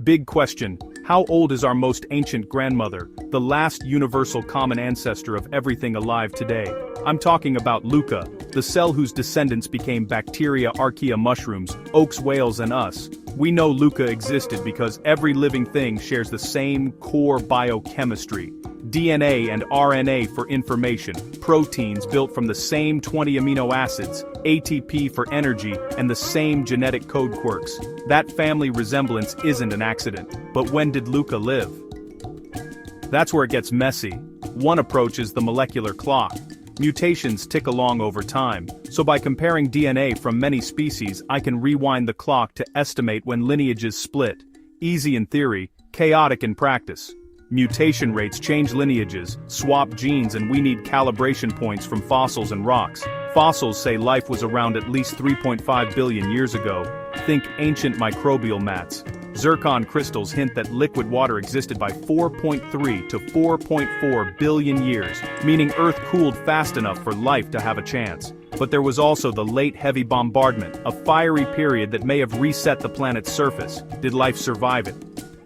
Big question: how old is our most ancient grandmother, the last universal common ancestor of everything alive today? I'm talking about LUCA, the cell whose descendants became bacteria, archaea, mushrooms, oaks, whales, and us. We know LUCA existed because every living thing shares the same core biochemistry. DNA and RNA for information, proteins built from the same 20 amino acids, ATP for energy, and the same genetic code quirks. That family resemblance isn't an accident. But when did LUCA live? That's where it gets messy. One approach is the molecular clock. Mutations tick along over time, so by comparing DNA from many species, I can rewind the clock to estimate when lineages split. Easy in theory, chaotic in practice. Mutation rates change lineages, swap genes, and we need calibration points from fossils and rocks. Fossils say life was around at least 3.5 billion years ago. Think ancient microbial mats. Zircon crystals hint that liquid water existed by 4.3 to 4.4 billion years, meaning Earth cooled fast enough for life to have a chance. But there was also the late heavy bombardment, a fiery period that may have reset the planet's surface. Did life survive it?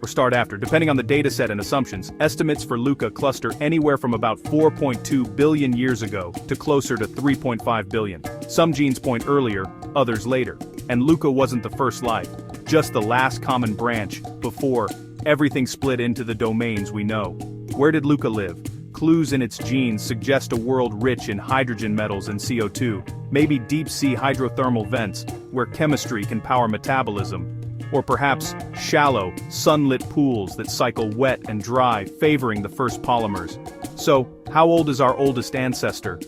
Or start after? Depending on the dataset and assumptions, estimates for LUCA cluster anywhere from about 4.2 billion years ago to closer to 3.5 billion. Some genes point earlier, others later. And LUCA wasn't the first life, just the last common branch, before everything split into the domains we know. Where did LUCA live? Clues in its genes suggest a world rich in hydrogen metals and CO2, maybe deep-sea hydrothermal vents, where chemistry can power metabolism. Or perhaps shallow, sunlit pools that cycle wet and dry, favoring the first polymers. So, how old is our oldest ancestor?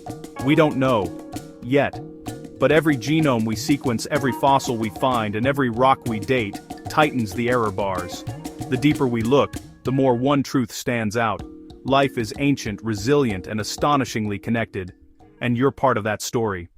We don't know. Yet. But every genome we sequence, every fossil we find, and every rock we date, tightens the error bars. The deeper we look, the more one truth stands out. Life is ancient, resilient, and astonishingly connected. And you're part of that story.